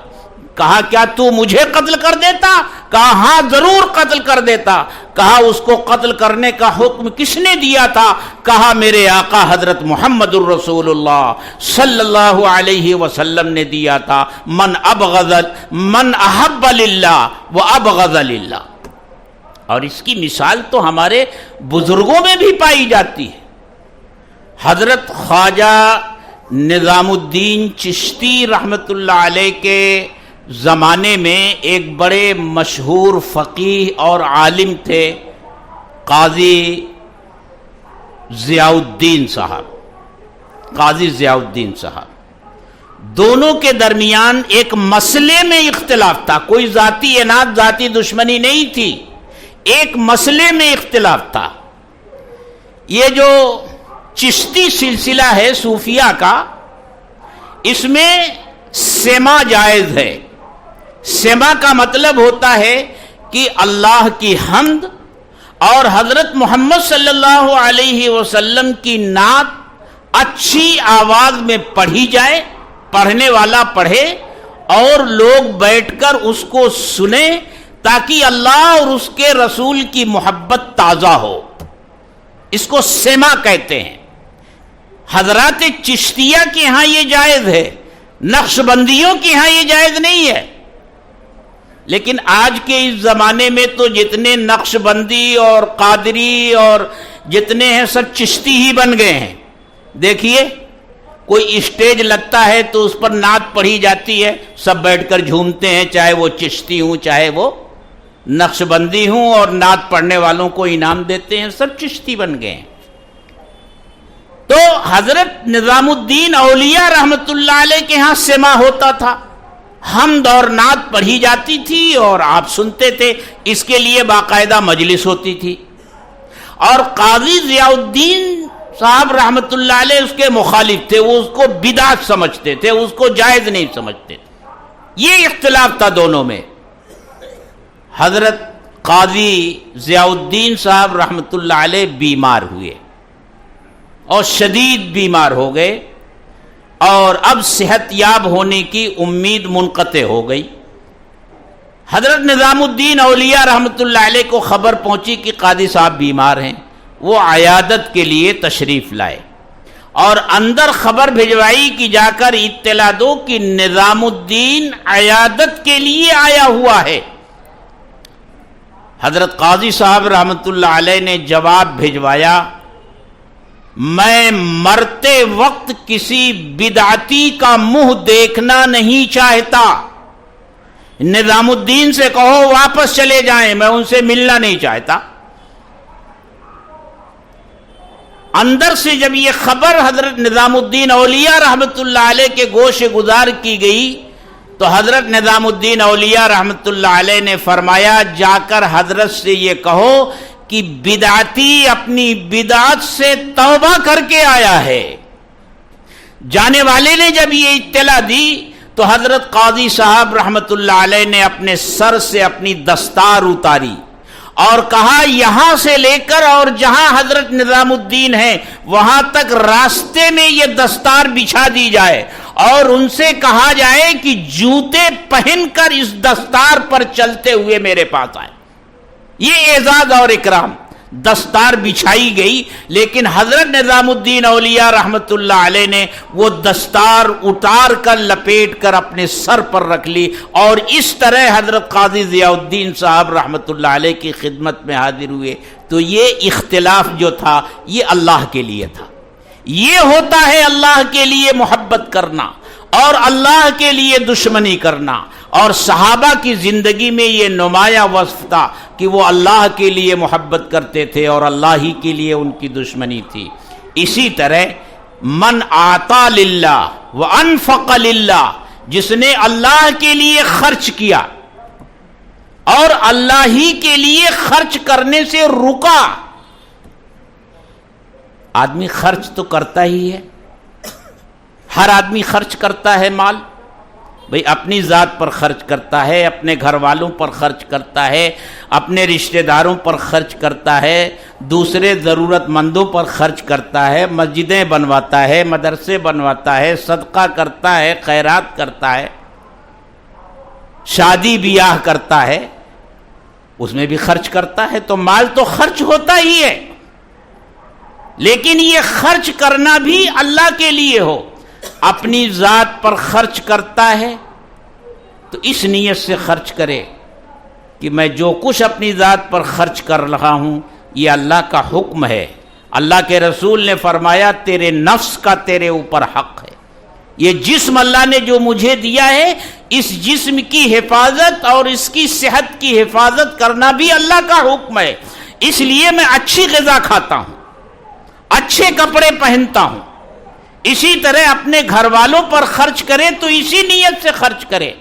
کہا کیا تو مجھے قتل کر دیتا؟ کہا ہاں ضرور قتل کر دیتا۔ کہا اس کو قتل کرنے کا حکم کس نے دیا تھا؟ کہا میرے آقا حضرت محمد الرسول اللہ صلی اللہ علیہ وسلم نے دیا تھا، من احب للہ و ابغض للہ۔ اور اس کی مثال تو ہمارے بزرگوں میں بھی پائی جاتی ہے۔ حضرت خواجہ نظام الدین چشتی رحمت اللہ علیہ کے زمانے میں ایک بڑے مشہور فقیہ اور عالم تھے، قاضی ضیاء الدین صاحب۔ قاضی ضیاء الدین صاحب دونوں کے درمیان ایک مسئلے میں اختلاف تھا، کوئی ذاتی اناد ذاتی دشمنی نہیں تھی، ایک مسئلے میں اختلاف تھا۔ یہ جو چشتی سلسلہ ہے صوفیہ کا، اس میں سما جائز ہے۔ سما کا مطلب ہوتا ہے کہ اللہ کی حمد اور حضرت محمد صلی اللہ علیہ وسلم کی نعت اچھی آواز میں پڑھی جائے، پڑھنے والا پڑھے اور لوگ بیٹھ کر اس کو سنیں تاکہ اللہ اور اس کے رسول کی محبت تازہ ہو۔ اس کو سما کہتے ہیں۔ حضرات چشتیہ کے ہاں یہ جائز ہے، نقش بندیوں کے ہاں یہ جائز نہیں ہے۔ لیکن آج کے اس زمانے میں تو جتنے نقش بندی اور قادری اور جتنے ہیں سب چشتی ہی بن گئے ہیں۔ دیکھیے کوئی اسٹیج لگتا ہے تو اس پر نعت پڑھی جاتی ہے، سب بیٹھ کر جھومتے ہیں، چاہے وہ چشتی ہوں چاہے وہ نقش بندی ہوں، اور نعت پڑھنے والوں کو انعام دیتے ہیں، سب چشتی بن گئے ہیں۔ تو حضرت نظام الدین اولیاء رحمت اللہ علیہ کے ہاں سما ہوتا تھا، حمد اور نعت پڑھی جاتی تھی اور آپ سنتے تھے، اس کے لیے باقاعدہ مجلس ہوتی تھی۔ اور قاضی ضیاء الدین صاحب رحمت اللہ علیہ اس کے مخالف تھے، وہ اس کو بدعت سمجھتے تھے، اس کو جائز نہیں سمجھتے تھے۔ یہ اختلاف تھا دونوں میں۔ حضرت قاضی ضیاء الدین صاحب رحمت اللہ علیہ بیمار ہوئے اور شدید بیمار ہو گئے، اور اب صحت یاب ہونے کی امید منقطع ہو گئی۔ حضرت نظام الدین اولیاء رحمت اللہ علیہ کو خبر پہنچی کہ قاضی صاحب بیمار ہیں، وہ عیادت کے لیے تشریف لائے اور اندر خبر بھجوائی کہ جا کر اطلاع دو کہ نظام الدین عیادت کے لیے آیا ہوا ہے۔ حضرت قاضی صاحب رحمۃ اللہ علیہ نے جواب بھجوایا، میں مرتے وقت کسی بدعتی کا منہ دیکھنا نہیں چاہتا، نظام الدین سے کہو واپس چلے جائیں، میں ان سے ملنا نہیں چاہتا۔ اندر سے جب یہ خبر حضرت نظام الدین اولیاء رحمۃ اللہ علیہ کے گوش گزار کی گئی تو حضرت نظام الدین اولیاء رحمۃ اللہ علیہ نے فرمایا، جا کر حضرت سے یہ کہو کہ بدعتی اپنی بدعت سے توبہ کر کے آیا ہے۔ جانے والے نے جب یہ اطلاع دی تو حضرت قاضی صاحب رحمۃ اللہ علیہ نے اپنے سر سے اپنی دستار اتاری اور کہا، یہاں سے لے کر اور جہاں حضرت نظام الدین ہیں وہاں تک راستے میں یہ دستار بچھا دی جائے اور ان سے کہا جائے کہ جوتے پہن کر اس دستار پر چلتے ہوئے میرے پاس آئے۔ یہ اعزاز اور اکرام، دستار بچھائی گئی، لیکن حضرت نظام الدین اولیاء رحمۃ اللہ علیہ نے وہ دستار اتار کر لپیٹ کر اپنے سر پر رکھ لی اور اس طرح حضرت قاضی ضیاء الدین صاحب رحمۃ اللہ علیہ کی خدمت میں حاضر ہوئے۔ تو یہ اختلاف جو تھا یہ اللہ کے لیے تھا۔ یہ ہوتا ہے اللہ کے لیے محبت کرنا اور اللہ کے لیے دشمنی کرنا، اور صحابہ کی زندگی میں یہ نمایاں وصف تھا کہ وہ اللہ کے لیے محبت کرتے تھے اور اللہ ہی کے لیے ان کی دشمنی تھی۔ اسی طرح من آتا للہ وانفق للہ، جس نے اللہ کے لیے خرچ کیا اور اللہ ہی کے لیے خرچ کرنے سے رکا۔ آدمی خرچ تو کرتا ہی ہے، ہر آدمی خرچ کرتا ہے مال، بھئی اپنی ذات پر خرچ کرتا ہے، اپنے گھر والوں پر خرچ کرتا ہے، اپنے رشتہ داروں پر خرچ کرتا ہے، دوسرے ضرورت مندوں پر خرچ کرتا ہے، مسجدیں بنواتا ہے، مدرسے بنواتا ہے، صدقہ کرتا ہے، خیرات کرتا ہے، شادی بیاہ کرتا ہے، اس میں بھی خرچ کرتا ہے۔ تو مال تو خرچ ہوتا ہی ہے، لیکن یہ خرچ کرنا بھی اللہ کے لیے ہو۔ اپنی ذات پر خرچ کرتا ہے تو اس نیت سے خرچ کرے کہ میں جو کچھ اپنی ذات پر خرچ کر رہا ہوں یہ اللہ کا حکم ہے، اللہ کے رسول نے فرمایا تیرے نفس کا تیرے اوپر حق ہے، یہ جسم اللہ نے جو مجھے دیا ہے اس جسم کی حفاظت اور اس کی صحت کی حفاظت کرنا بھی اللہ کا حکم ہے، اس لیے میں اچھی غذا کھاتا ہوں، اچھے کپڑے پہنتا ہوں۔ اسی طرح اپنے گھر والوں پر خرچ کرے تو اسی نیت سے خرچ کرے۔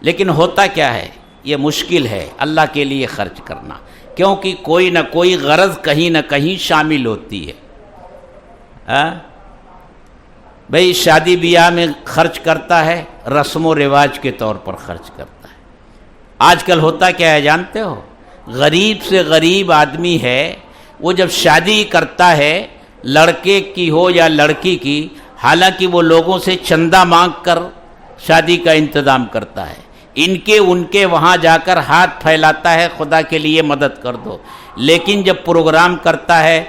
لیکن ہوتا کیا ہے، یہ مشکل ہے اللہ کے لیے خرچ کرنا، کیونکہ کوئی نہ کوئی غرض کہیں نہ کہیں شامل ہوتی ہے۔ بھئی شادی بیاہ میں خرچ کرتا ہے، رسم و رواج کے طور پر خرچ کرتا ہے۔ آج کل ہوتا کیا ہے جانتے ہو، غریب سے غریب آدمی ہے، وہ جب شادی کرتا ہے لڑکے کی ہو یا لڑکی کی، حالانکہ وہ لوگوں سے چندہ مانگ کر شادی کا انتظام کرتا ہے، ان کے وہاں جا کر ہاتھ پھیلاتا ہے خدا کے لیے مدد کر دو، لیکن جب پروگرام کرتا ہے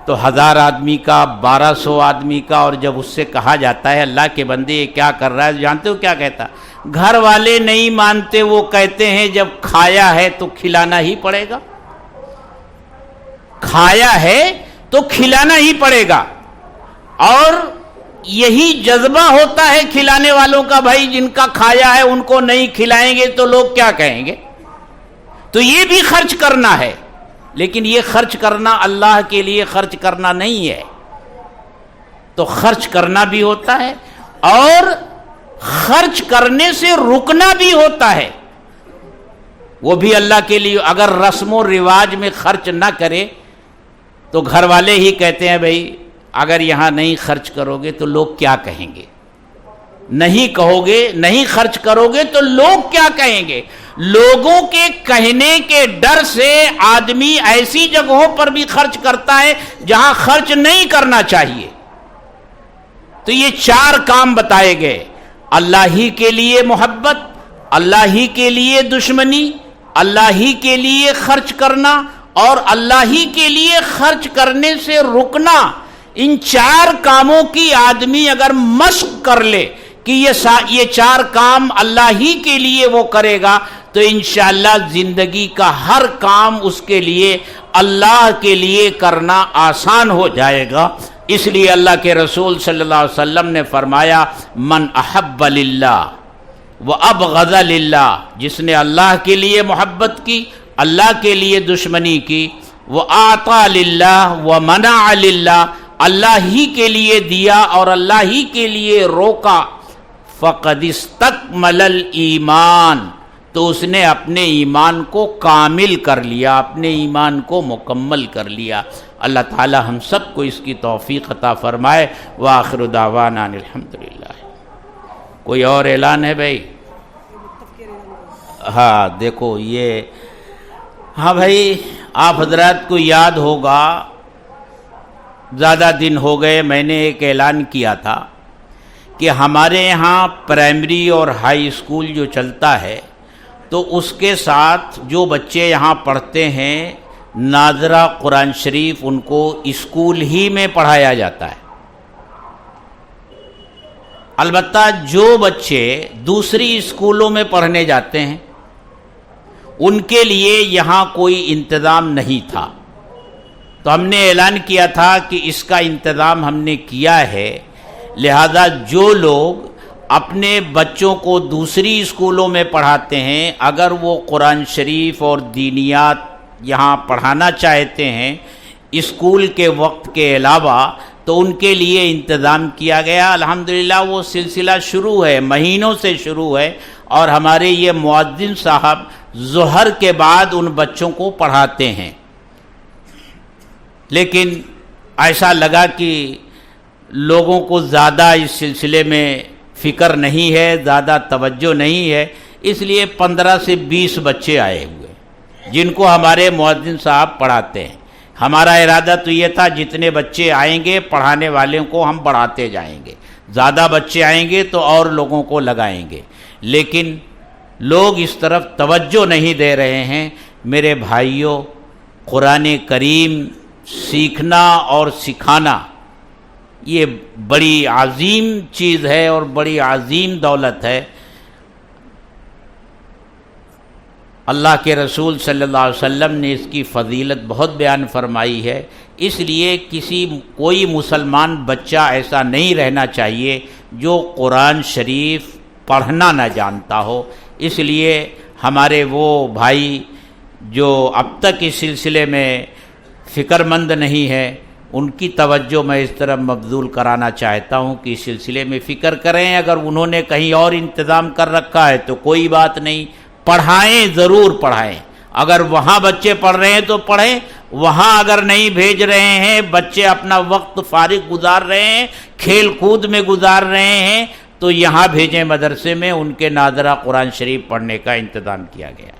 تو 1000 آدمی کا، 1200 آدمی کا، اور جب اس سے کہا جاتا ہے اللہ کے بندے یہ کیا کر رہا ہے، جانتے ہو کیا کہتا؟ گھر والے نہیں مانتے، وہ کہتے ہیں جب کھایا ہے تو کھلانا ہی پڑے گا، کھایا ہے تو کھلانا ہی پڑے گا۔ اور یہی جذبہ ہوتا ہے کھلانے والوں کا، بھائی جن کا کھایا ہے ان کو نہیں کھلائیں گے تو لوگ کیا کہیں گے۔ تو یہ بھی خرچ کرنا ہے، لیکن یہ خرچ کرنا اللہ کے لیے خرچ کرنا نہیں ہے۔ تو خرچ کرنا بھی ہوتا ہے اور خرچ کرنے سے رکنا بھی ہوتا ہے، وہ بھی اللہ کے لیے۔ اگر رسم و رواج میں خرچ نہ کرے تو گھر والے ہی کہتے ہیں بھائی اگر یہاں نہیں خرچ کرو گے تو لوگ کیا کہیں گے، نہیں کہو گے، نہیں خرچ کرو گے تو لوگ کیا کہیں گے۔ لوگوں کے کہنے کے ڈر سے آدمی ایسی جگہوں پر بھی خرچ کرتا ہے جہاں خرچ نہیں کرنا چاہیے۔ تو یہ 4 کام بتائے گئے، اللہ ہی کے لیے محبت، اللہ ہی کے لیے دشمنی، اللہ ہی کے لیے خرچ کرنا اور اللہ ہی کے لیے خرچ کرنے سے رکنا۔ ان 4 کاموں کی آدمی اگر مشق کر لے کہ یہ 4 کام اللہ ہی کے لیے وہ کرے گا تو انشاءاللہ زندگی کا ہر کام اس کے لیے اللہ کے لیے کرنا آسان ہو جائے گا۔ اس لیے اللہ کے رسول صلی اللہ علیہ وسلم نے فرمایا من احب للہ وابغض للہ، جس نے اللہ کے لیے محبت کی، اللہ کے لیے دشمنی کی، وَأَعْطَى لِلَّهِ وَمَنَعَ لِلَّهِ، اللہ ہی کے لیے دیا اور اللہ ہی کے لیے روکا، فَقَدِ اسْتَكْمَلَ الْإِيمَانِ، تو اس نے اپنے ایمان کو کامل کر لیا، اپنے ایمان کو مکمل کر لیا۔ اللہ تعالی ہم سب کو اس کی توفیق عطا فرمائے۔ وآخر دعوانا الحمدللہ۔ کوئی اور اعلان ہے بھائی؟ ہاں دیکھو یہ، ہاں بھائی آپ حضرات کو یاد ہوگا زیادہ دن ہو گئے میں نے ایک اعلان کیا تھا کہ ہمارے یہاں پرائمری اور ہائی اسکول جو چلتا ہے تو اس کے ساتھ جو بچے یہاں پڑھتے ہیں ناظرہ قرآن شریف ان کو اسکول ہی میں پڑھایا جاتا ہے۔ البتہ جو بچے دوسری اسکولوں میں پڑھنے جاتے ہیں ان کے لیے یہاں کوئی انتظام نہیں تھا، تو ہم نے اعلان کیا تھا کہ اس کا انتظام ہم نے کیا ہے، لہذا جو لوگ اپنے بچوں کو دوسری اسکولوں میں پڑھاتے ہیں اگر وہ قرآن شریف اور دینیات یہاں پڑھانا چاہتے ہیں اسکول کے وقت کے علاوہ تو ان کے لیے انتظام کیا گیا۔ الحمدللہ وہ سلسلہ شروع ہے، مہینوں سے شروع ہے، اور ہمارے یہ مؤذن صاحب ظہر کے بعد ان بچوں کو پڑھاتے ہیں۔ لیکن ایسا لگا کہ لوگوں کو زیادہ اس سلسلے میں فکر نہیں ہے، زیادہ توجہ نہیں ہے، اس لیے 15 سے 20 بچے آئے ہوئے جن کو ہمارے مؤذن صاحب پڑھاتے ہیں۔ ہمارا ارادہ تو یہ تھا جتنے بچے آئیں گے پڑھانے والوں کو ہم بڑھاتے جائیں گے، زیادہ بچے آئیں گے تو اور لوگوں کو لگائیں گے، لیکن لوگ اس طرف توجہ نہیں دے رہے ہیں۔ میرے بھائیوں، قرآن کریم سیکھنا اور سکھانا یہ بڑی عظیم چیز ہے اور بڑی عظیم دولت ہے۔ اللہ کے رسول صلی اللہ علیہ وسلم نے اس کی فضیلت بہت بیان فرمائی ہے، اس لیے کوئی مسلمان بچہ ایسا نہیں رہنا چاہیے جو قرآن شریف پڑھنا نہ جانتا ہو۔ اس لیے ہمارے وہ بھائی جو اب تک اس سلسلے میں فکر مند نہیں ہے ان کی توجہ میں اس طرح مبذول کرانا چاہتا ہوں کہ اس سلسلے میں فکر کریں۔ اگر انہوں نے کہیں اور انتظام کر رکھا ہے تو کوئی بات نہیں، پڑھائیں، ضرور پڑھائیں۔ اگر وہاں بچے پڑھ رہے ہیں تو پڑھیں، وہاں اگر نہیں بھیج رہے ہیں، بچے اپنا وقت فارغ گزار رہے ہیں، کھیل کود میں گزار رہے ہیں، تو یہاں بھیجیں، مدرسے میں ان کے ناظرہ قرآن شریف پڑھنے کا انتظام کیا گیا۔